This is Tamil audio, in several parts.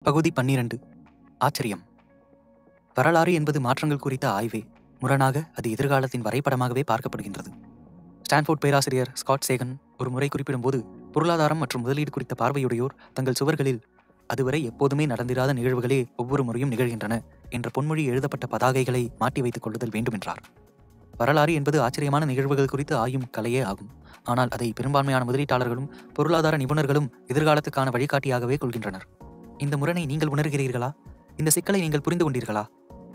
பகுதி 12. ஆச்சரியம். வரலாறு என்பது மாற்றங்கள் குறித்த ஆய்வே. முரணாக அது எதிர்காலத்தின் வரைபடமாகவே பார்க்கப்படுகின்றது. ஸ்டான்ஃபோர்ட் பேராசிரியர் ஸ்காட் சேகன் ஒரு முறை குறிப்பிடும்போது, பொருளாதாரம் மற்றும் முதலீடு குறித்த பார்வையுடையோர் தங்கள் சுவர்களில் அதுவரை எப்போதுமே நடந்திராத நிகழ்வுகளே ஒவ்வொரு முறையும் நிகழ்கின்றன என்ற பொன்மொழி எழுதப்பட்ட பதாகைகளை மாட்டி வைத்துக் கொள்ளுதல் வேண்டுமென்றார். வரலாறு என்பது ஆச்சரியமான நிகழ்வுகள் குறித்து ஆயும் கலையே ஆகும். ஆனால் அதை பெரும்பான்மையான முதலீட்டாளர்களும் பொருளாதார நிபுணர்களும் எதிர்காலத்துக்கான வழிகாட்டியாகவே கொள்கின்றனர். இந்த முரணை நீங்கள் உணர்கிறீர்களா? இந்த சிக்கலை நீங்கள் புரிந்து கொண்டீர்களா?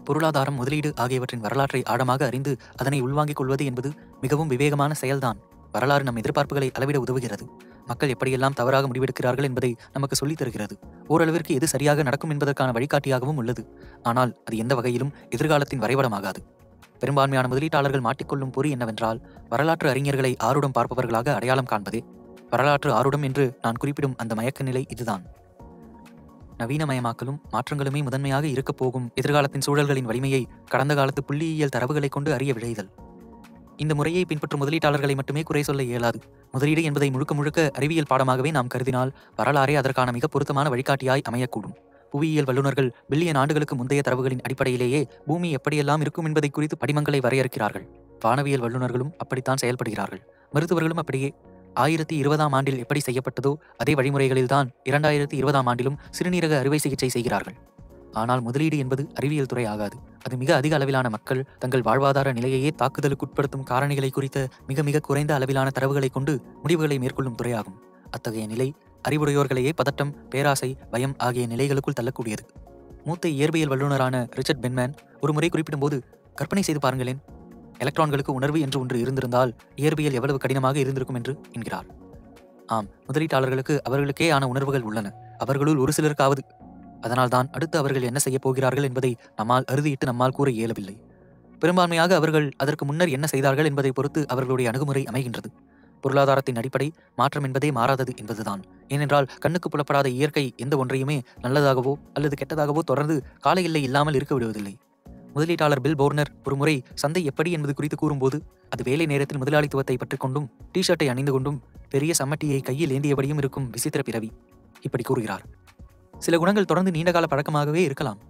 பொருளாதாரம், முதலீடு ஆகியவற்றின் வரலாற்றை ஆழமாக அறிந்து அதனை உள்வாங்கிக் கொள்வது என்பது மிகவும் விவேகமான செயல்தான். வரலாறு நம் எதிர்பார்ப்புகளை அளவிட உதவுகிறது. மக்கள் எப்படியெல்லாம் தவறாக முடிவெடுக்கிறார்கள் என்பதை நமக்கு சொல்லித் தருகிறது. ஓரளவிற்கு எது சரியாக நடக்கும் என்பதற்கான வழிகாட்டியாகவும் உள்ளது. ஆனால் அது எந்த வகையிலும் எதிர்காலத்தின் வரைபடமாகாது. பெரும்பான்மையான முதலீட்டாளர்கள் மாட்டிக்கொள்ளும் பொறி என்னவென்றால், வரலாற்று அறிஞர்களை ஆருடம் பார்ப்பவர்களாக அடையாளம் காண்பதே. வரலாற்று ஆருடம் என்று நான் குறிப்பிடும் அந்த மயக்க நிலை இதுதான். நவீனமயமாக்கலும் மாற்றங்களுமே முதன்மையாக இருக்கப் போகும் எதிர்காலத்தின் சூழல்களின் வலிமையை கடந்த காலத்து புள்ளியியல் தரவுகளை கொண்டு அறிய விழைதல். இந்த முறையை பின்பற்றும் முதலீட்டாளர்களை மட்டுமே குறை சொல்ல இயலாது. முதலீடு என்பதை முழுக்க முழுக்க அறிவியல் பாடமாகவே நாம் கருதினால் வரலாறே அதற்கான மிக பொருத்தமான வழிகாட்டியாய் அமையக்கூடும். புவியியல் வல்லுநர்கள் பில்லியன் ஆண்டுகளுக்கு முந்தைய தரவுகளின் அடிப்படையிலேயே பூமி எப்படியெல்லாம் இருக்கும் என்பதை குறித்து படிமங்களை வரையறுக்கிறார்கள். வானவியல் வல்லுநர்களும் அப்படித்தான் செயல்படுகிறார்கள். மருத்துவர்களும் அப்படியே. 1020ஆம் ஆண்டில் எப்படி செய்யப்பட்டதோ அதே வழிமுறைகளில்தான் 2020ஆம் ஆண்டிலும் சிறுநீரக அறுவை சிகிச்சை செய்கிறார்கள். ஆனால் முதலீடு என்பது அறிவியல் துறை ஆகாது. அது மிக அதிக அளவிலான மக்கள் தங்கள் வாழ்வாதார நிலையையே தாக்குதலுக்குட்படுத்தும் காரணிகளை குறித்த மிக மிக குறைந்த அளவிலான தரவுகளை கொண்டு முடிவுகளை மேற்கொள்ளும் துறையாகும். அத்தகைய நிலை அறிவுடையோர்களையே பதட்டம், பேராசை, பயம் ஆகிய நிலைகளுக்குள் தள்ளக்கூடியது. மூத்த இயற்பியல் வல்லுநரான ரிச்சர்ட் பென்மேன் ஒரு முறை குறிப்பிடும்போது, கற்பனை செய்து பாருங்களேன், எலக்ட்ரான்களுக்கு உணர்வு என்று ஒன்று இருந்திருந்தால் இயற்பியல் எவ்வளவு கடினமாக இருந்திருக்கும் என்று என்கிறார். ஆம், முதலீட்டாளர்களுக்கு அவர்களுக்கே ஆன உணர்வுகள் உள்ளன. அவர்களுள் ஒரு சிலருக்காவது. அதனால்தான் அடுத்து அவர்கள் என்ன செய்யப் போகிறார்கள் என்பதை நம்மால் அறுதியிட்டு நம்மால் கூற இயலவில்லை. பெரும்பான்மையாக அவர்கள் அதற்கு முன்னர் என்ன செய்தார்கள் என்பதை பொறுத்து அவர்களுடைய அணுகுமுறை அமைகின்றது. பொருளாதாரத்தின் அடிப்படை மாற்றம் என்பதே மாறாதது என்பதுதான். ஏனென்றால் கண்ணுக்கு புலப்படாத இயற்கை எந்த ஒன்றையுமே நல்லதாகவோ அல்லது கெட்டதாகவோ தொடர்ந்து கால எல்லை இல்லாமல் இருக்க விடுவதில்லை. முதலீட்டாளர் பில் போர்னர் ஒரு முறை சந்தை எப்படி என்பது குறித்து கூறும்போது, அது வேலை நேரத்தில் முதலாளித்துவத்தை பற்றி கொண்டும் டி-ஷர்ட்டை அணிந்து கொண்டும் பெரிய சம்மட்டியை கையில் ஏந்தியபடியும் இருக்கும் விசித்திர பிறவி. இப்படி கூறுகிறார். சில குணங்கள் தொடர்ந்து நீண்டகால பழக்கமாகவே இருக்கலாம்.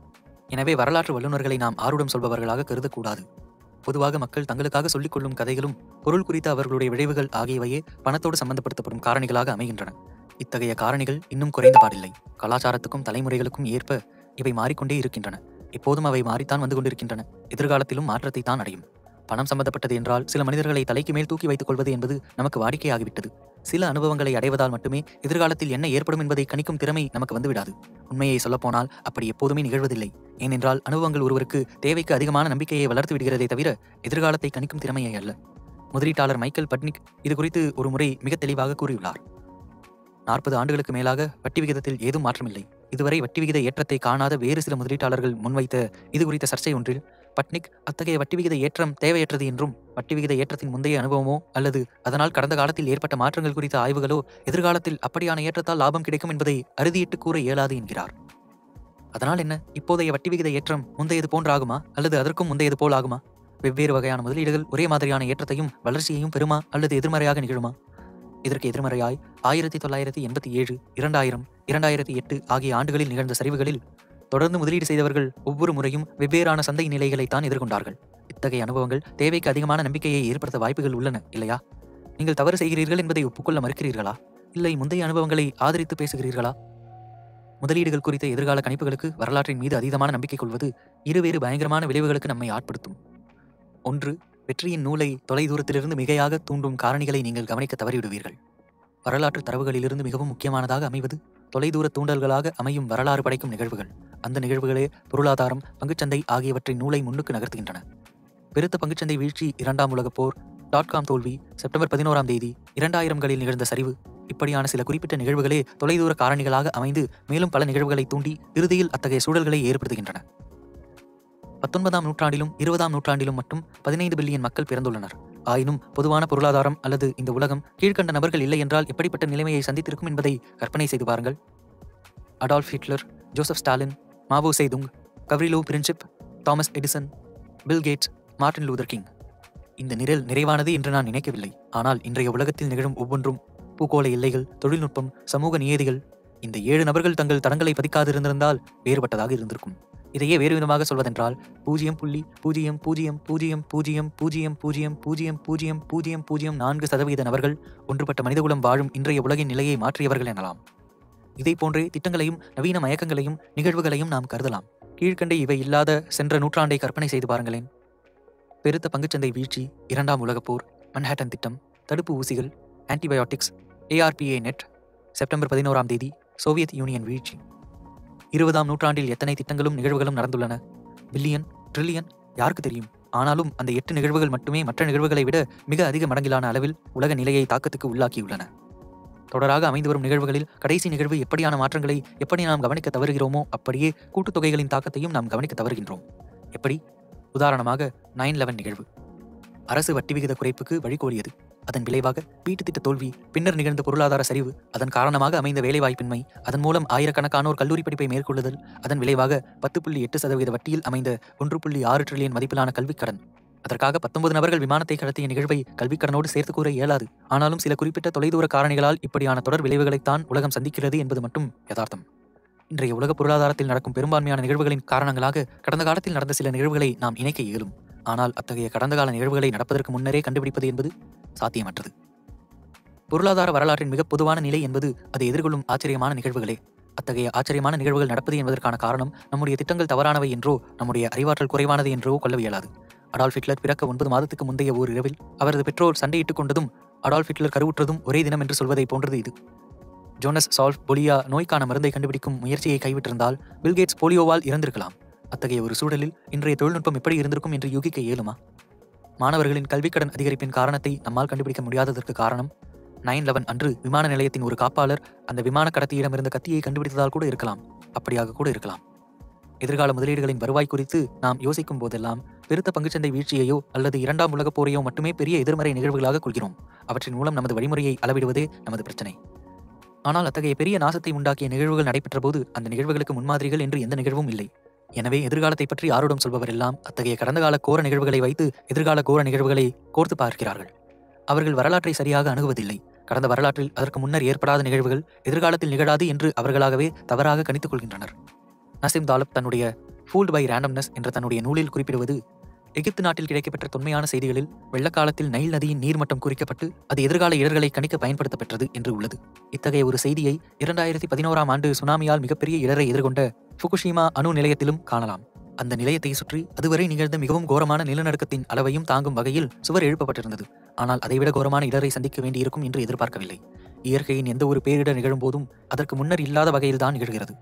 எனவே வரலாற்று வல்லுநர்களை நாம் ஆருடம் சொல்பவர்களாக கருதக்கூடாது. பொதுவாக மக்கள் தங்களுக்காக சொல்லிக் கொள்ளும் கதைகளும் பொருள் குறித்த அவர்களுடைய விளைவுகள் ஆகியவையே பணத்தோடு சம்பந்தப்படுத்தப்படும் காரணிகளாக அமைகின்றன. இத்தகைய காரணிகள் இன்னும் குறைந்த பாடில்லை. கலாச்சாரத்துக்கும் தலைமுறைகளுக்கும் ஏற்ப இவை மாறிக்கொண்டே இருக்கின்றன. எப்போதும் அவை மாறித்தான் வந்து கொண்டிருக்கின்றன. எதிர்காலத்திலும் மாற்றத்தை தான் அடையும். பணம் சம்பந்தப்பட்டது என்றால் சில மனிதர்களை தலைக்கு மேல் தூக்கி வைத்துக் கொள்வது என்பது நமக்கு வாடிக்கையாகிவிட்டது. சில அனுபவங்களை அடைவதால் மட்டுமே எதிர்காலத்தில் என்ன ஏற்படும் என்பதை கணிக்கும் திறமை நமக்கு வந்துவிடாது. உண்மையை சொல்லப்போனால் அப்படி எப்போதுமே நிகழ்வதில்லை. ஏனென்றால் அனுபவங்கள் ஒருவருக்கு தேவைக்கு அதிகமான நம்பிக்கையை வளர்த்து விடுகிறதே தவிர எதிர்காலத்தை கணிக்கும் திறமையை அல்ல. முதலீட்டாளர் மைக்கேல் பட்னிக் இது குறித்து ஒரு முறை மிக தெளிவாக கூறியுள்ளார். 40 ஆண்டுகளுக்கு மேலாக வட்டி விகிதத்தில் ஏதும் மாற்றமில்லை. இதுவரை வட்டி விகித ஏற்றத்தை காணாத வேறு சில முதலீட்டாளர்கள் முன்வைத்த இது குறித்த சர்ச்சை ஒன்றில் பட்னிக் அத்தகைய வட்டி விகித ஏற்றம் தேவையற்றது என்றும், வட்டி விகித ஏற்றத்தின் முந்தைய அனுபவமோ அல்லது அதனால் கடந்த காலத்தில் ஏற்பட்ட மாற்றங்கள் குறித்த ஆய்வுகளோ எதிர்காலத்தில் அப்படியான ஏற்றத்தால் லாபம் கிடைக்கும் என்பதை அறுதியிட்டு கூற இயலாது என்கிறார். அதனால் என்ன, இப்போதைய வட்டி விகித ஏற்றம் முந்தையது போன்றாகுமா அல்லது அதற்கும் முந்தையது போல் ஆகுமா? வெவ்வேறு வகையான முதலீடுகள் ஒரே மாதிரியான ஏற்றத்தையும் வளர்ச்சியையும் பெறுமா அல்லது எதிர்மறையாக நிகழுமா? இதற்கு எதிர்மறையாய் 1987, 2000, 2008 ஆகிய ஆண்டுகளில் நிகழ்ந்த சரிவுகளில் தொடர்ந்து முதலீடு செய்தவர்கள் ஒவ்வொரு முறையும் வெவ்வேறான சந்தை நிலைகளைத்தான் எதிர்கொண்டார்கள். இத்தகைய அனுபவங்கள் தேவைக்கு அதிகமான நம்பிக்கையை ஏற்படுத்த வாய்ப்புகள் உள்ளன, இல்லையா? நீங்கள் தவறு செய்கிறீர்கள் என்பதை ஒப்புக்கொள்ள மறுக்கிறீர்களா? இல்லை முந்தைய அனுபவங்களை ஆதரித்து பேசுகிறீர்களா? முதலீடுகள் குறித்த எதிர்கால கணிப்புகளுக்கு வரலாற்றின் மீது அதீதமான நம்பிக்கை கொள்வது இருவேறு பயங்கரமான விளைவுகளுக்கு நம்மை ஆட்படுத்தும். ஒன்று, வெற்றியின் நூலை தொலைதூரத்திலிருந்து மிகையாக தூண்டும் காரணிகளை நீங்கள் கவனிக்க தவறிவிடுவீர்கள். வரலாற்று தரவுகளிலிருந்து மிகவும் முக்கியமானதாக அமைவது தொலைதூர தூண்டல்களாக அமையும் வரலாறு படைக்கும் நிகழ்வுகள். அந்த நிகழ்வுகளே பொருளாதாரம், பங்குச்சந்தை ஆகியவற்றின் நூலை முன்னுக்கு நகர்த்துகின்றன. பெருத்த பங்குச்சந்தை வீழ்ச்சி, 2ஆம் உலகப் போர், .com தோல்வி, செப்டம்பர் 11ஆம் தேதி 2000களில் நிகழ்ந்த சரிவு, இப்படியான சில குறிப்பிட்ட நிகழ்வுகளே தொலைதூர காரணிகளாக அமைந்து மேலும் பல நிகழ்வுகளை தூண்டி இறுதியில் அத்தகைய சூழல்களை ஏற்படுத்துகின்றன. 19ஆம் நூற்றாண்டிலும் 20ஆம் நூற்றாண்டிலும் மட்டும் 15 பில்லியன் மக்கள் பிறந்துள்ளனர். ஆயினும் பொதுவான பொருளாதாரம் அல்லது இந்த உலகம் கீழ்கண்ட நபர்கள் இல்லை என்றால் எப்படிப்பட்ட நிலைமையை சந்தித்திருக்கும் என்பதை கற்பனை செய்து பாருங்கள். Adolf Hitler, Joseph Stalin, Mao Zedong, Gavrilo Princip, Thomas Edison, Bill Gates, Martin Luther King. இந்த நிரல் நிறைவானது என்று நான் நினைக்கவில்லை. ஆனால் இன்றைய உலகத்தில் நிகழும் ஒவ்வொன்றும் பூகோள எல்லைகள், தொழில்நுட்பம், சமூக நியதிகள் இந்த 7 நபர்கள் தங்கள் தடங்களை பதிக்காதிருந்திருந்தால் வேறுபட்டதாக இருந்திருக்கும். இதையே வேறு விதமாக சொல்வதென்றால் 0.0000000004% நபர்கள் ஒன்றுபட்ட மனிதகுலம் வாழும் இன்றைய உலகின் நிலையை மாற்றியவர்கள் எனலாம். இதை போன்றே திட்டங்களையும் நவீன மயக்கங்களையும் நிகழ்வுகளையும் நாம் கருதலாம். கீழ்கண்ட இவை இல்லாத சென்ற நூற்றாண்டை கற்பனை செய்து பாருங்களேன். பெருத்த பங்குச்சந்தை வீழ்ச்சி, 2ஆம் உலகப் போர், மன்ஹாட்டன் திட்டம், தடுப்பு ஊசிகள், ஆன்டிபயோட்டிக்ஸ், ARPA நெட், செப்டம்பர் 11ஆம் தேதி சோவியத் யூனியன் வீழ்ச்சி. 20ஆம் நூற்றாண்டில் எத்தனை திட்டங்களும் நிகழ்வுகளும் நடந்துள்ளன? பில்லியன், ட்ரில்லியன், யாருக்கு தெரியும்? ஆனாலும் அந்த 8 நிகழ்வுகள் மட்டுமே மற்ற நிகழ்வுகளை விட மிக அதிக மடங்கிலான அளவில் உலக நிலையை தாக்கத்துக்கு உள்ளாக்கியுள்ளன. தொடராக அமைந்து வரும் நிகழ்வுகளில் கடைசி நிகழ்வு எப்படியான மாற்றங்களை எப்படி நாம் கவனிக்க தவறுகிறோமோ அப்படியே கூட்டுத்தொகைகளின் தாக்கத்தையும் நாம் கவனிக்க தவறுகின்றோம். எப்படி? உதாரணமாக 9/11 நிகழ்வு. அரசு வட்டி விகித குறைப்புக்கு வழிகோலியது. அதன் விளைவாக வீட்டுத் திட்ட தோல்வி, பின்னர் நிகழ்ந்த பொருளாதார சரிவு, அதன் காரணமாக அமைந்த வேலைவாய்ப்பின்மை, அதன் மூலம் ஆயிரக்கணக்கானோர் கல்லூரி படிப்பை மேற்கொள்ளுதல், அதன் விளைவாக 10.8% வட்டியில் அமைந்த 1.6 டிரில்லியன் மதிப்பிலான கல்விக்கடன். அதற்காக 19 நபர்கள் விமானத்தை கடத்திய நிகழ்வை கல்விக்கடனோடு சேர்த்து கூற இயலாது. ஆனாலும் சில குறிப்பிட்ட தொலைதூர காரணிகளால் இப்படியான தொடர் விளைவுகளைத்தான் உலகம் சந்திக்கிறது என்பது மட்டும் யதார்த்தம். இன்றைய உலக பொருளாதாரத்தில் நடக்கும் பெரும்பான்மையான நிகழ்வுகளின் காரணங்களாக கடந்த காலத்தில் நடந்த சில நிகழ்வுகளை நாம் இணைக்க இயலும். ஆனால் அத்தகைய கடந்த கால நிகழ்வுகளை நடப்பதற்கு முன்னரே கண்டுபிடிப்பது என்பது சாத்தியமற்றது. பொருளாதார வரலாற்றின் மிக பொதுவான நிலை என்பது அது எதிர்கொள்ளும் ஆச்சரியமான நிகழ்வுகளே. அத்தகைய ஆச்சரியமான நிகழ்வுகள் நடப்பது என்பதற்கான காரணம் நம்முடைய திட்டங்கள் தவறானவை என்றோ நம்முடைய அறிவாற்றல் குறைவானது என்றோ கொள்ள இயலாது. அடால்ஃப் ஹிட்லர் பிறக்க 9 மாதத்துக்கு முந்தைய ஓர் இரவில் அவரது பெற்றோர் சண்டையிட்டுக் கொண்டதும் அடால்ஃப் ஹிட்லர் கருவுற்றதும் ஒரே தினம் என்று சொல்வதை போன்றது இது. ஜோனஸ் சால்ஃப் பொலியா நோய்க்கான மருந்தை கண்டுபிடிக்கும் முயற்சியை கைவிட்டிருந்தால் பில்கேட்ஸ் போலியோவால் இறந்திருக்கலாம். அத்தகைய ஒரு சூழலில் இன்றைய தொழில்நுட்பம் எப்படி இருந்திருக்கும் என்று யூகிக்க இயலுமா? மாணவர்களின் கல்விக்கடன் அதிகரிப்பின் காரணத்தை நம்மால் கண்டுபிடிக்க முடியாததற்கு காரணம் 9/11 அன்று விமான நிலையத்தின் ஒரு காப்பாளர் அந்த விமான கடத்தியிடமிருந்த கத்தியை கண்டுபிடித்ததால் கூட இருக்கலாம். அப்படியாக கூட இருக்கலாம். எதிர்கால முதலீடுகளின் வருவாய் குறித்து நாம் யோசிக்கும் போதெல்லாம் பெருத்த பங்குச்சந்தை வீழ்ச்சியையோ அல்லது 2ஆம் உலகப் போரையோ மட்டுமே பெரிய எதிர்மறை நிகழ்வுகளாக கொள்கிறோம். அவற்றின் மூலம் நமது வழிமுறையை அளவிடுவதே நமது பிரச்சனை. ஆனால் அத்தகைய பெரிய நாசத்தை உண்டாக்கிய நிகழ்வுகள் நடைபெற்ற போது அந்த நிகழ்வுகளுக்கு முன்மாதிரிகள் என்று எந்த நிகழ்வும் இல்லை. எனவே எதிர்காலத்தை பற்றி ஆரோடம் சொல்பவரெல்லாம் அத்தகைய கடந்த கால கோர நிகழ்வுகளை வைத்து எதிர்கால கோர நிகழ்வுகளை கோர்த்து பார்க்கிறார்கள். அவர்கள் வரலாற்றை சரியாக அணுகுவதில்லை. கடந்த வரலாற்றில் அதற்கு முன்னர் ஏற்படாத நிகழ்வுகள் எதிர்காலத்தில் நிகழாது என்று அவர்களாகவே தவறாக கணித்துக் கொள்கின்றனர். நசீம் தாலப் தன்னுடைய ஃபூல்ட் பை ரேண்டம்னஸ் என்ற தன்னுடைய நூலில் குறிப்பிடுவது, எகிப்து நாட்டில் கிடைக்கப்பெற்ற தொன்மையான செய்திகளில் வெள்ளக்காலத்தில் நைல் நதியின் நீர்மட்டம் குறிக்கப்பட்டு அது எதிர்கால இடர்களை கணிக்க பயன்படுத்தப்பெற்றது என்று உள்ளது. இத்தகைய ஒரு செய்தியை 2011ஆம் ஆண்டு சுனாமியால் மிகப்பெரிய இடரை எதிர்கொண்ட ஃபுகுஷிமா அணு நிலையத்திலும் காணலாம். அந்த நிலையத்தை சுற்றி அதுவரை நிகழ்ந்த மிகவும் கோரமான நிலநடுக்கத்தின் அளவையும் தாங்கும் வகையில் சுவர் எழுப்பப்பட்டிருந்தது. ஆனால் அதைவிட கோரமான இடரை சந்திக்க வேண்டியிருக்கும் என்று எதிர்பார்க்கவில்லை. இயற்கையின் எந்த ஒரு பேரிடர் நிகழும் போதும் அதற்கு முன்னர் இல்லாத வகையில்தான் நிகழ்கிறது.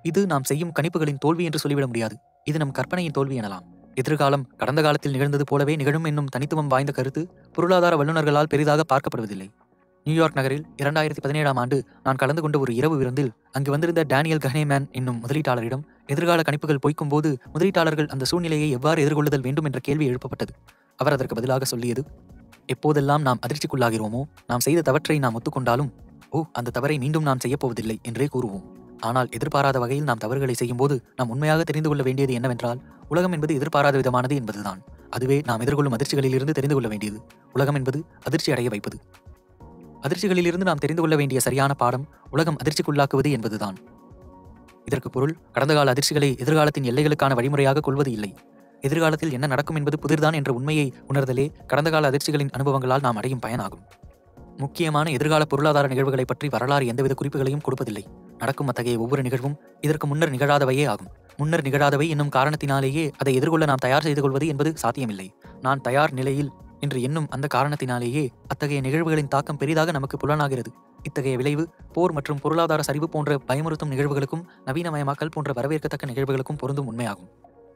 இது நாம் செய்யும் கணிப்புகளின் தோல்வி என்று சொல்லிவிட முடியாது. இது நம் கற்பனையின் தோல்வி எனலாம். எதிர்காலம் கடந்த காலத்தில் நிகழ்ந்தது போலவே நிகழும் என்னும் தனித்துவம் வாய்ந்த கருத்து பொருளாதார வல்லுநர்களால் பெரிதாக பார்க்கப்படுவதில்லை. நியூயார்க் நகரில் 2017ஆம் ஆண்டு நான் கலந்து கொண்ட ஒரு இரவு விருந்தில் அங்கு வந்திருந்த டேனியல் கஹ்னேமேன் என்னும் முதலீட்டாளரிடம் எதிர்கால கணிப்புகள் பொய்க்கும் போது முதலீட்டாளர்கள் அந்த சூழ்நிலையை எவ்வாறு எதிர்கொள்ளுதல் வேண்டும் என்ற கேள்வி எழுப்பப்பட்டது. அவர் அதற்கு பதிலாக சொல்லியது, எப்போதெல்லாம் நாம் அதிர்ச்சிக்குள்ளாகிறோமோ, நாம் செய்த தவற்றை நாம் ஒத்துக்கொண்டாலும் அந்த தவறை மீண்டும் நாம் செய்யப்போவதில்லை என்றே கூறுவோம். ஆனால் எதிர்பாராத வகையில் நாம் தவறுகளை செய்யும்போது நாம் உண்மையாக தெரிந்து கொள்ள வேண்டியது என்னவென்றால், உலகம் என்பது எதிர்பாராத விதமானது என்பதுதான். அதுவே நாம் எதிர்கொள்ளும் அதிர்ச்சிகளிலிருந்து தெரிந்து கொள்ள வேண்டியது. உலகம் என்பது அதிர்ச்சி அடைய வைப்பது. அதிர்ச்சிகளிலிருந்து நாம் தெரிந்து கொள்ள வேண்டிய சரியான பாடம் உலகம் அதிர்ச்சிக்குள்ளாக்குவது என்பதுதான். இதற்கு பொருள் கடந்த கால அதிர்ச்சிகளை எதிர்காலத்தின் எல்லைகளுக்கான வழிமுறையாக கொள்வது இல்லை. எதிர்காலத்தில் என்ன நடக்கும் என்பது புதிர்தான் என்ற உண்மையை உணர்தலே கடந்த கால அதிர்ச்சிகளின் அனுபவங்களால் நாம் அடையும் பயனாகும். முக்கியமான எதிர்கால பொருளாதார நிகழ்வுகளை பற்றி வரலாறு எந்தவித குறிப்புகளையும் கொடுப்பதில்லை. நடக்கும் அத்தகைய ஒவ்வொரு நிகழ்வும் இதற்கு முன்னர் நிகழாதவையே ஆகும். முன்னர் நிகழாதவை என்னும் காரணத்தினாலேயே அதை எதிர்கொள்ள நாம் தயார் செய்து கொள்வது என்பது சாத்தியமில்லை. நான் தயார் நிலையில் என்று எண்ணும் அந்த காரணத்தினாலேயே அத்தகைய நிகழ்வுகளின் தாக்கம் பெரிதாக நமக்கு புலனாகிறது. இத்தகைய விளைவு போர் மற்றும் பொருளாதார சரிவு போன்ற பயமுறுத்தும் நிகழ்வுகளுக்கும் நவீனமயமாக்கல் போன்ற வரவேற்கத்தக்க நிகழ்வுகளுக்கும் பொருந்தும் உண்மையாகும்.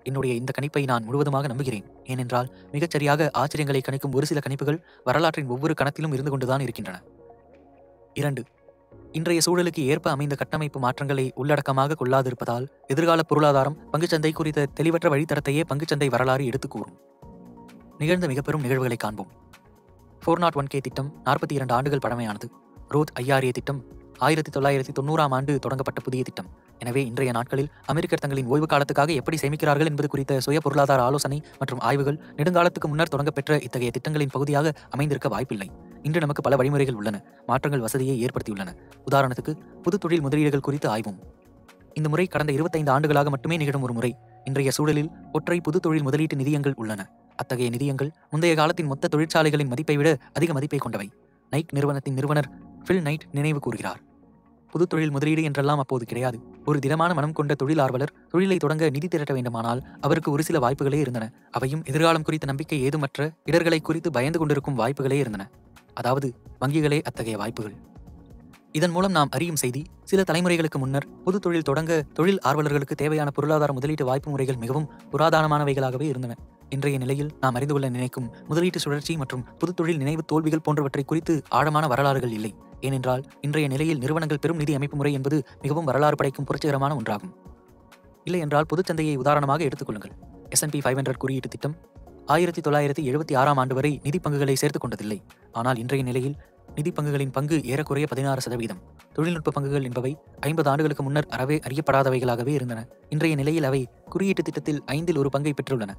என்னுடைய இந்த கணிப்பை நான் முழுவதுமாக நம்புகிறேன். ஏனென்றால் மிகச்சரியாக ஆச்சரியங்களை கணிக்கும் ஒரு சில கணிப்புகள் வரலாற்றின் ஒவ்வொரு கணத்திலும் இருந்து கொண்டுதான் இருக்கின்றன. 2. இன்றைய சூழலுக்கு ஏற்ப அமைந்த கட்டமைப்பு மாற்றங்களை உள்ளடக்கமாக கொள்ளாதிருப்பதால் எதிர்கால பொருளாதாரம் பங்குச்சந்தை குறித்த தெளிவற்ற வழித்தடத்தையே பங்குச்சந்தை வரலாறு எடுத்துக் கூறும். நிகழ்ந்த மிக பெரும் நிகழ்வுகளை காண்போம். 401k திட்டம் 42 ஆண்டுகள் பழமையானது. ரோத் IRA திட்டம் 1990ஆம் ஆண்டு தொடங்கப்பட்ட புதிய திட்டம். எனவே இன்றைய நாட்களில் அமெரிக்கர் தங்களின் ஓய்வு காலத்துக்காக எப்படி சேமிக்கிறார்கள் என்பது குறித்த சுய பொருளாதார ஆலோசனை மற்றும் ஆய்வுகள் நெடுங்காலத்துக்கு முன்னர் தொடங்கப்பெற்ற இத்தகைய திட்டங்களின் பகுதியாக அமைந்திருக்க வாய்ப்பில்லை. இன்று நமக்கு பல வழிமுறைகள் உள்ளன. மாற்றங்கள் வசதியை ஏற்படுத்தியுள்ளன. உதாரணத்துக்கு புது தொழில் முதலீடுகள் குறித்து ஆய்வும். இந்த முறை கடந்த 25 ஆண்டுகளாக மட்டுமே நிகழும் ஒரு முறை. இன்றைய சூழலில் ஒற்றை புது தொழில் முதலீட்டு நிதியங்கள் உள்ளன. அத்தகைய நிதியங்கள் முந்தைய காலத்தின் மொத்த தொழிற்சாலைகளின் மதிப்பை விட அதிக மதிப்பை கொண்டவை. நைக் நிறுவனத்தின் நிறுவனர் ஃபில் நைட் நினைவு கூறுகிறார். புது தொழில் முதலீடு என்றெல்லாம் அப்போது கிடையாது. ஒரு திடமான மனம் கொண்ட தொழில் ஆர்வலர் தொழிலை தொடங்க நிதி திரட்ட வேண்டுமானால் அவருக்கு ஒரு சில வாய்ப்புகளே இருந்தன. அவையும் எதிர்காலம் குறித்த நம்பிக்கை ஏதுமற்ற இடர்களை குறித்து பயந்து கொண்டிருக்கும் வாய்ப்புகளே இருந்தன. அதாவது வங்கிகளே அத்தகைய வாய்ப்புகள். இதன் மூலம் நாம் அறியும் செய்தி, சில தலைமுறைகளுக்கு முன்னர் புது தொழில் தொடங்க தொழில் ஆர்வலர்களுக்கு தேவையான பொருளாதார முதலீட்டு வாய்ப்பு முறைகள் மிகவும் புராதனமானவைகளாகவே இருந்தன. இன்றைய நிலையில் நாம் அறிந்து கொள்ள நினைக்கும் முதலீட்டு சுழற்சி மற்றும் புது தொழில் நினைவு தோல்விகள் போன்றவற்றை குறித்து ஆழமான வரலாறுகள் இல்லை. ஏனென்றால் இன்றைய நிலையில் நிறுவனங்கள் பெரும் நிதி அமைப்பு முறை என்பது மிகவும் வரலாறு படைக்கும் புரட்சிகரமான ஒன்றாகும். இல்லை என்றால் பொதுச்சந்தையை உதாரணமாக எடுத்துக்கொள்ளுங்கள். S&P 500 குறியீட்டு திட்டம் 1976ஆம் ஆண்டு வரை நிதி பங்குகளை சேர்த்துக் கொண்டதில்லை. ஆனால் இன்றைய நிலையில் நிதி பங்குகளின் பங்கு ஏறக்குறைய 16%. தொழில்நுட்ப பங்குகள் என்பவை 50 ஆண்டுகளுக்கு முன்னர் அறவே அறியப்படாதவைகளாகவே இருந்தன. இன்றைய நிலையில் அவை குறியீட்டு திட்டத்தில் 5இல் 1 பங்கை பெற்றுள்ளன.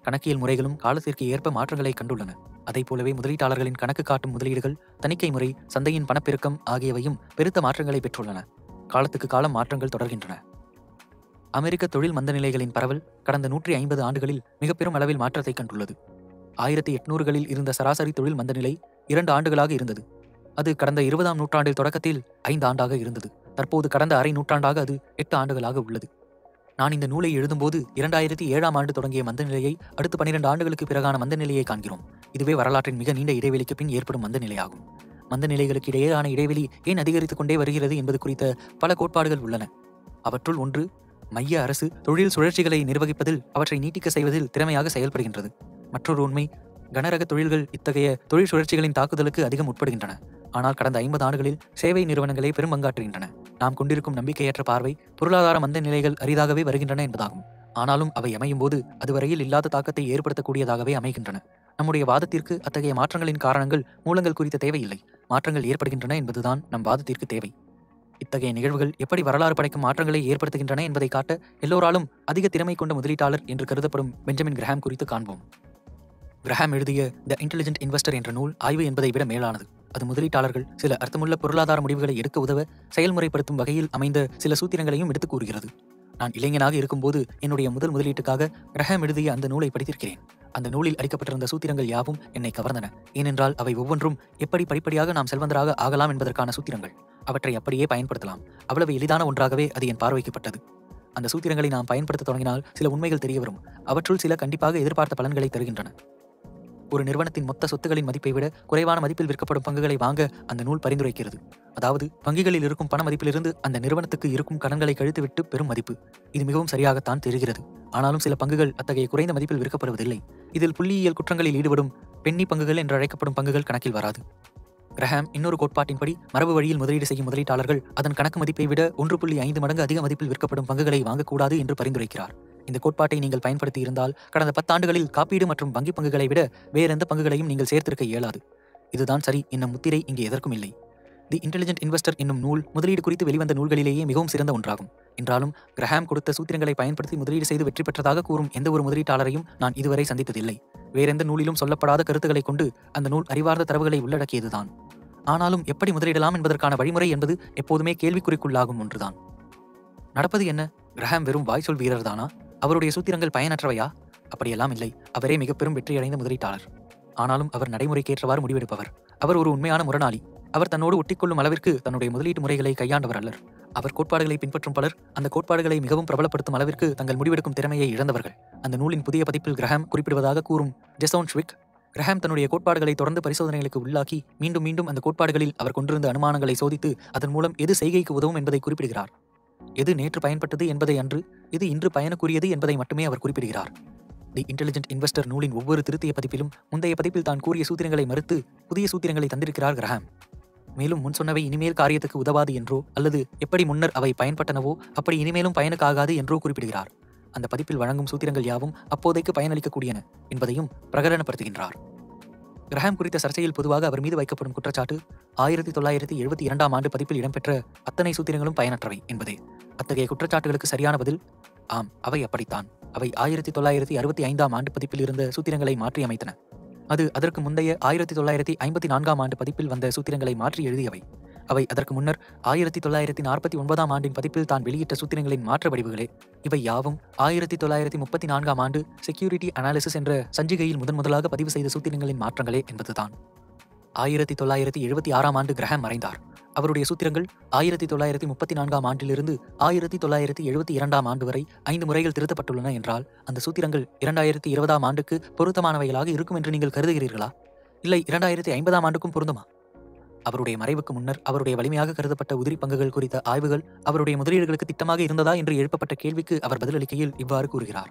கணக்கியல் முறைகளும் காலத்திற்கு ஏற்ப மாற்றங்களை கண்டுள்ளன. அதைப் போலவே முதலீட்டாளர்களின் கணக்கு காட்டும் முதலீடுகள், தணிக்கை முறை, சந்தையின் பணப்பெருக்கம் ஆகியவையும் பெருத்த மாற்றங்களை பெற்றுள்ளன. காலத்துக்கு காலம் மாற்றங்கள் தொடர்கின்றன. அமெரிக்க தொழில் மந்தநிலைகளின் பரவல் கடந்த 150 ஆண்டுகளில் மிக பெரும் அளவில் மாற்றத்தை கண்டுள்ளது. 1800களில் இருந்த சராசரி தொழில் மந்தநிலை 2 ஆண்டுகளாக இருந்தது. அது கடந்த 20ஆம் நூற்றாண்டில் தொடக்கத்தில் 5 ஆண்டாக இருந்தது. தற்போது கடந்த அரை நூற்றாண்டாக அது 8 ஆண்டுகளாக உள்ளது. நான் இந்த நூலை எழுதும்போது 2007ஆம் ஆண்டு தொடங்கிய மந்தநிலையை அடுத்த 12 ஆண்டுகளுக்கு பிறகான மந்தநிலையை காண்கிறோம். இதுவே வரலாற்றின் மிக நீண்ட இடைவெளிக்கு பின் ஏற்படும் மந்தநிலையாகும். மந்தநிலைகளுக்கு இடையேயான இடைவெளி ஏன் அதிகரித்துக் கொண்டே வருகிறது என்பது குறித்த பல கோட்பாடுகள் உள்ளன. அவற்றுள் ஒன்று, மைய அரசு தொழில் சுழற்சிகளை நிர்வகிப்பதில், அவற்றை நீட்டிக்க செய்வதில் திறமையாக செயல்படுகின்றது. மற்றொரு உண்மை, கனரக தொழில்கள் இத்தகைய தொழில் சுழற்சிகளின் தாக்குதலுக்கு அதிகம் உட்படுகின்றன. ஆனால் கடந்த 50 ஆண்டுகளில் சேவை நிறுவனங்களே பெரும் பங்காற்றுகின்றன. நாம் கொண்டிருக்கும் நம்பிக்கையற்ற பார்வை பொருளாதார மந்த நிலைகள் அரிதாகவே வருகின்றன என்பதாகும். ஆனாலும் அவை அமையும் போது அதுவரையில் இல்லாத தாக்கத்தை ஏற்படுத்தக்கூடியதாகவே அமைகின்றன. நம்முடைய வாதத்திற்கு அத்தகைய மாற்றங்களின் காரணங்கள், மூலங்கள் குறித்த தேவையில்லை. மாற்றங்கள் ஏற்படுகின்றன என்பதுதான் நம் வாதத்திற்கு தேவை. இத்தகைய நிகழ்வுகள் எப்படி வரலாறு படைக்கும் மாற்றங்களை ஏற்படுத்துகின்றன என்பதை காட்ட எல்லோராலும் அதிக திறமை கொண்ட முதலீட்டாளர் என்று கருதப்படும் பெஞ்சமின் கிரஹாம் குறித்து காண்போம். கிரஹாம் எழுதிய த இன்டெலிஜென்ட் இன்வெஸ்டர் என்ற நூல் ஆய்வு என்பதை விட மேலானது. அது முதலீட்டாளர்கள் சில அர்த்தமுள்ள பொருளாதார முடிவுகளை எடுக்க உதவ செயல்முறைப்படுத்தும் வகையில் அமைந்த சில சூத்திரங்களையும் எடுத்துக் கூறுகிறது. நான் இளைஞனாக இருக்கும்போது என்னுடைய முதல் முதலீட்டுக்காக கிரஹாம் எழுதிய அந்த நூலை படித்திருக்கிறேன். அந்த நூலில் அளிக்கப்பட்டிருந்த சூத்திரங்கள் யாவும் என்னை கவர்ந்தன. ஏனென்றால் அவை ஒவ்வொன்றும் எப்படி படிப்படியாக நாம் செல்வந்தராக ஆகலாம் என்பதற்கான சூத்திரங்கள். அவற்றை அப்படியே பயன்படுத்தலாம். அவ்வளவு எளிதான ஒன்றாகவே அது என் பார்வைக்கப்பட்டது. அந்த சூத்திரங்களை நாம் பயன்படுத்த தொடங்கினால் சில உண்மைகள் தெரியவரும். அவற்றுள் சில கண்டிப்பாக எதிர்பார்த்த பலன்களை தருகின்றன. ஒரு நிறுவனத்தின் மொத்த சொத்துகளின் மதிப்பை விட குறைவான மதிப்பில் விற்கப்படும் பங்குகளை வாங்க அந்த நூல் பரிந்துரைக்கிறது. அதாவது வங்கிகளில் இருக்கும் பண மதிப்பிலிருந்து அந்த நிறுவனத்துக்கு இருக்கும் கடன்களை கழித்துவிட்டு பெரும் மதிப்பு. இது மிகவும் சரியாகத்தான் தெரிகிறது. ஆனாலும் சில பங்குகள் அத்தகைய குறைந்த மதிப்பில் விற்கப்படுவதில்லை. இதில் புள்ளியியல் குற்றங்களில் ஈடுபடும் பென்னி பங்குகள் என்று அழைக்கப்படும் பங்குகள் கணக்கில் வராது. கிரஹாம் இன்னொரு கோட்பாட்டின்படி மரபு வழியில் முதலீடு செய்யும் முதலீட்டாளர்கள் அதன் கணக்கு மதிப்பை விட 1.5 மடங்கு அதிக மதிப்பில் விற்கப்படும் பங்குகளை வாங்கக்கூடாது என்று பரிந்துரைக்கிறார். இந்த கோட்பாட்டை நீங்கள் பயன்படுத்தி இருந்தால் கடந்த 10 ஆண்டுகளில் காப்பீடு மற்றும் வங்கி பங்குகளை விட வேறெந்த பங்குகளையும் நீங்கள் சேர்த்திருக்க இயலாது. இதுதான் சரி என்னும் முத்திரை இங்கே எதற்கும் இல்லை. தி இன்டெலிஜென்ட் இன்வெஸ்டர் என்னும் நூல் முதலீடு குறித்து வெளிவந்த நூல்களிலேயே மிகவும் சிறந்த ஒன்றாகும். என்றாலும் கிரஹாம் கொடுத்த சூத்திரங்களை பயன்படுத்தி முதலீடு செய்து வெற்றி பெற்றதாக கூறும் எந்த ஒரு முதலீட்டாளரையும் நான் இதுவரை சந்தித்ததில்லை. வேறெந்த நூலிலும் சொல்லப்படாத கருத்துக்களை கொண்டு அந்த நூல் அறிவார்ந்த தரவுகளை உள்ளடக்கியதுதான். ஆனாலும் எப்படி முதலீடலாம் என்பதற்கான வழிமுறை என்பது எப்போதுமே கேள்விக்குறிக்குள்ளாகும் ஒன்றுதான். நடப்பது என்ன? கிரஹாம் வெறும் வாய்ச்சொல் வீரர் தானா? அவருடைய சூத்திரங்கள் பயனற்றவையா? அப்படியெல்லாம் இல்லை. அவரே மிக பெரும் வெற்றியடைந்த முதலீட்டாளர். ஆனாலும் அவர் நடைமுறைக்கேற்றவாறு முடிவெடுப்பவர். அவர் ஒரு உண்மையான முரணாளி. அவர் தன்னோடு ஒட்டிக்கொள்ளும் அளவிற்கு தன்னுடைய முதலீட்டு முறைகளை கையாண்டவர் அல்லர். அவர் கோட்பாடுகளை பின்பற்றும் பலர் அந்த கோட்பாடுகளை மிகவும் பிரபலப்படுத்தும் அளவிற்கு தங்கள் முடிவெடுக்கும் திறமையை இழந்தவர்கள். அந்த நூலின் புதிய பதிப்பில் கிரஹாம் குறிப்பிடுவதாக கூறும் ஜெசோன் ஷ்விக், கிரஹாம் தன்னுடைய கோட்பாடுகளை தொடர்ந்து பரிசோதனைகளுக்கு உள்ளாக்கி மீண்டும் மீண்டும் அந்த கோட்பாடுகளில் அவர் கொண்டிருந்த அனுமானங்களை சோதித்து அதன் மூலம் எது செய்கைக்கு உதவும் என்பதை குறிப்பிடுகிறார். எது நேற்று பயன்பட்டது என்பதை அன்று, எது இன்று பயனுக்குரியது என்பதை மட்டுமே அவர் குறிப்பிடுகிறார். தி இன்டெலிஜென்ட் இன்வெஸ்டர் நூலின் ஒவ்வொரு திருத்திய பதிப்பிலும் முந்தைய பதிப்பில் தான் கூறிய சூத்திரங்களை மறுத்து புதிய சூத்திரங்களை தந்திருக்கிறார் கிரஹாம். மேலும் முன் சொன்னவை இனிமேல் காரியத்துக்கு உதவாது என்றோ அல்லது எப்படி முன்னர் அவை பயன்பட்டனவோ அப்படி இனிமேலும் பயனுக்காகாது என்றோ குறிப்பிடுகிறார். அந்த பதிப்பில் வழங்கும் சூத்திரங்கள் யாவும் அப்போதைக்கு பயனளிக்கக்கூடியன என்பதையும் பிரகடனப்படுத்துகின்றார். கிரஹாம் குறித்த சர்ச்சையில் பொதுவாக அவர் மீது வைக்கப்படும் குற்றச்சாட்டு 1972ஆம் ஆண்டு பதிப்பில் இடம்பெற்ற அத்தனை சூத்திரங்களும் பயனற்றவை என்பதே. அத்தகைய குற்றச்சாட்டுகளுக்கு சரியான பதில், ஆம், அவை அப்படித்தான். அவை 1965ஆம் ஆண்டு பதிப்பில் இருந்த சூத்திரங்களை மாற்றி அமைத்தன. அது அதற்கு முந்தைய 1954ஆம் ஆண்டு பதிப்பில் வந்த சூத்திரங்களை மாற்றி எழுதியவை. அவை அதற்கு முன்னர் 1949ஆம் ஆண்டின் பதிப்பில் தான் வெளியிட்ட சூத்திரங்களின் மாற்று வடிவுகளே. இவை யாவும் 1934ஆம் ஆண்டு செக்யூரிட்டி அனாலிசிஸ் என்ற சஞ்சிகையில் முதன்முதலாக பதிவு செய்த சூத்திரங்களின் மாற்றங்களே என்பதுதான். 1976ஆம் ஆண்டு கிரஹாம் மறைந்தார். அவருடைய சூத்திரங்கள் 1934ஆம் ஆண்டிலிருந்து 1972ஆம் ஆண்டு வரை 5 முறைகள் திருத்தப்பட்டுள்ளன என்றால், அந்த சூத்திரங்கள் 2020ஆம் ஆண்டுக்கு பொருத்தமானவைகளாக இருக்கும் என்று நீங்கள் கருதுகிறீர்களா? இல்லை 2050ஆம் ஆண்டுக்கும் பொருந்துமா? அவருடைய மறைவுக்கு முன்னர் அவருடைய வலிமையாக கருதப்பட்ட உதிரி பங்குகள் குறித்த ஆய்வுகள் அவருடைய முதலீடுகளுக்கு திட்டமாக இருந்ததா என்று எழுப்பப்பட்ட கேள்விக்கு அவர் பதிலளிக்கையில் இவ்வாறு கூறுகிறார்.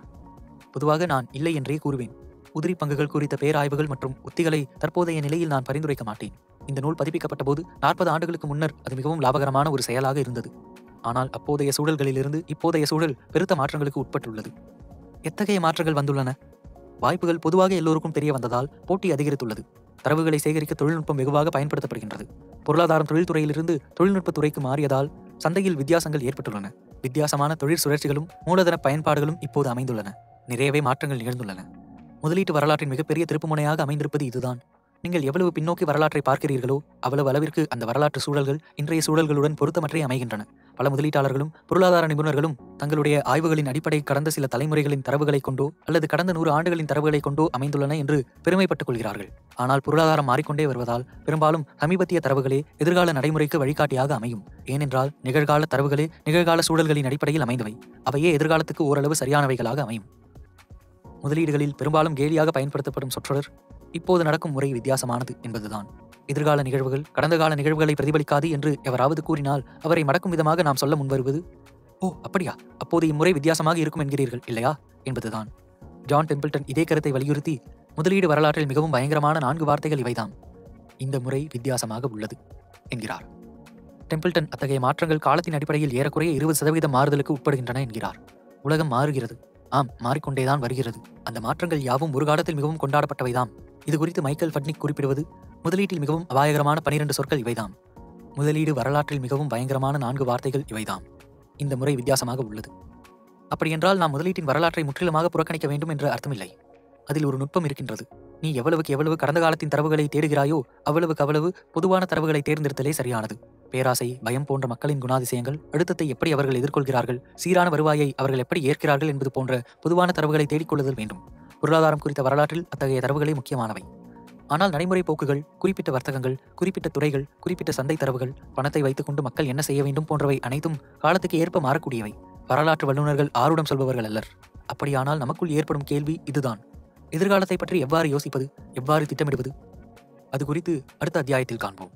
பொதுவாக நான் இல்லை என்றே கூறுவேன். உதிரி பங்குகள் குறித்த பேராய்வுகள் மற்றும் உத்திகளை தற்போதைய நிலையில் நான் பரிந்துரைக்க மாட்டேன். இந்த நூல் பதிப்பிக்கப்பட்ட போது 40 ஆண்டுகளுக்கு முன்னர் அது மிகவும் லாபகரமான ஒரு செயலாக இருந்தது. ஆனால் அப்போதைய சூழல்களிலிருந்து இப்போதைய சூழல் பெருத்த மாற்றங்களுக்கு உட்பட்டுள்ளது. எத்தகைய மாற்றங்கள் வந்துள்ளன? வாய்ப்புகள் பொதுவாக எல்லோருக்கும் தெரிய வந்ததால் போட்டி அதிகரித்துள்ளது. தரவுகளை சேகரிக்க தொழில்நுட்பம் வெகுவாக பயன்படுத்தப்படுகின்றது. பொருளாதாரம் தொழில்துறையிலிருந்து தொழில்நுட்பத் துறைக்கு மாறியதால் சந்தையில் வித்தியாசங்கள் ஏற்பட்டுள்ளன. வித்தியாசமான தொழிற் சுழற்சிகளும் மூலதன பயன்பாடுகளும் இப்போது அமைந்துள்ளன. நிறையவே மாற்றங்கள் நிகழ்ந்துள்ளன. முதலீட்டு வரலாற்றின் மிகப்பெரிய திருப்புமுனையாக அமைந்திருப்பது இதுதான். நீங்கள் எவ்வளவு பின்னோக்கி வரலாற்றை பார்க்கிறீர்களோ அவ்வளவு அளவிற்கு அந்த வரலாற்று சூழல்கள் இன்றைய சூழல்களுடன் பொருத்தமற்றே அமைகின்றன. பல முதலீட்டாளர்களும் பொருளாதார நிபுணர்களும் தங்களுடைய ஆய்வுகளின் அடிப்படை கடந்த சில தலைமுறைகளின் தரவுகளைக் கொண்டோ அல்லது கடந்த 100 ஆண்டுகளின் தரவுகளைக் கொண்டோ அமைந்துள்ளன என்று பெருமைப்பட்டுக் கொள்கிறார்கள். ஆனால் பொருளாதாரம் மாறிக்கொண்டே வருவதால் பெரும்பாலும் சமீபத்திய தரவுகளே எதிர்கால நடைமுறைக்கு வழிகாட்டியாக அமையும். ஏனென்றால் நிகழ்கால தரவுகளே நிகழ்கால சூழல்களின் அடிப்படையில் அமைந்தவை. அவையே எதிர்காலத்துக்கு ஓரளவு சரியானவைகளாக அமையும். முதலீடுகளில் பெரும்பாலும் கேலியாக பயன்படுத்தப்படும் சொற்றொடர் இப்போது நடக்கும் முறை வித்தியாசமானது என்பதுதான். எதிர்கால நிகழ்வுகள் கடந்த கால நிகழ்வுகளை பிரதிபலிக்காது என்று எவராவது கூறினால் அவரை மடக்கும் விதமாக நாம் சொல்ல முன்வருவது, ஓ அப்படியா, அப்போது இம்முறை வித்தியாசமாக இருக்கும் என்கிறீர்கள் இல்லையா என்பதுதான். ஜான் டெம்பிள்டன் இதே கருத்தை வலியுறுத்தி, முதலீடு வரலாற்றில் மிகவும் பயங்கரமான 4 வார்த்தைகள் இவைதாம். இந்த முறை வித்தியாசமாக உள்ளது என்கிறார். டெம்பிள்டன் அத்தகைய மாற்றங்கள் காலத்தின் அடிப்படையில் ஏறக்குறைய 20% மாறுதலுக்கு உட்படுகின்றன என்கிறார். உலகம் மாறுகிறது. ஆம், மாறிக்கொண்டேதான் வருகிறது. அந்த மாற்றங்கள் யாவும் ஒரு காலத்தில் மிகவும் கொண்டாடப்பட்டவைதாம். இது குறித்து மைக்கேல் ஃபட்னிக் குறிப்பிடுவது, முதலீட்டில் மிகவும் அபாயகரமான 12 சொற்கள் இவைதாம். முதலீடு வரலாற்றில் மிகவும் பயங்கரமான 4 வார்த்தைகள் இவைதாம். இந்த முறை வித்தியாசமாக உள்ளது. அப்படியென்றால் நாம் முதலீட்டின் வரலாற்றை முற்றிலுமாக புறக்கணிக்க வேண்டும் என்ற அர்த்தமில்லை. அதில் ஒரு நுட்பம் இருக்கின்றது. நீ எவ்வளவுக்கு எவ்வளவு கடந்த காலத்தின் தரவுகளை தேடுகிறாயோ அவ்வளவுக்கு அவ்வளவு பொதுவான தரவுகளை தேர்ந்தெடுத்தலே சரியானது. பேராசை, பயம் போன்ற மக்களின் குணாதிசயங்கள், அழுத்தத்தை எப்படி அவர்கள் எதிர்கொள்கிறார்கள், சீரான வருவாயை அவர்கள் எப்படி ஏற்கிறார்கள் என்பது போன்ற பொதுவான தரவுகளை தேடிக்கொள்ளுதல் வேண்டும். பொருளாதாரம் குறித்த வரலாற்றில் அத்தகைய தரவுகளே முக்கியமானவை. ஆனால் நடைமுறை போக்குகள், குறிப்பிட்ட வர்த்தகங்கள், குறிப்பிட்ட துறைகள், குறிப்பிட்ட சந்தை தரவுகள், பணத்தை வைத்துக்கொண்டு மக்கள் என்ன செய்ய வேண்டும் போன்றவை அனைத்தும் காலத்துக்கு ஏற்ப மாறக்கூடியவை. வரலாற்று வல்லுநர்கள் ஆருடம் சொல்பவர்கள் அல்லர். அப்படியானால் நமக்குள் ஏற்படும் கேள்வி இதுதான்: எதிர்காலத்தை பற்றி எவ்வாறு யோசிப்பது, எவ்வாறு திட்டமிடுவது? அது குறித்து அடுத்த அத்தியாயத்தில் காண்போம்.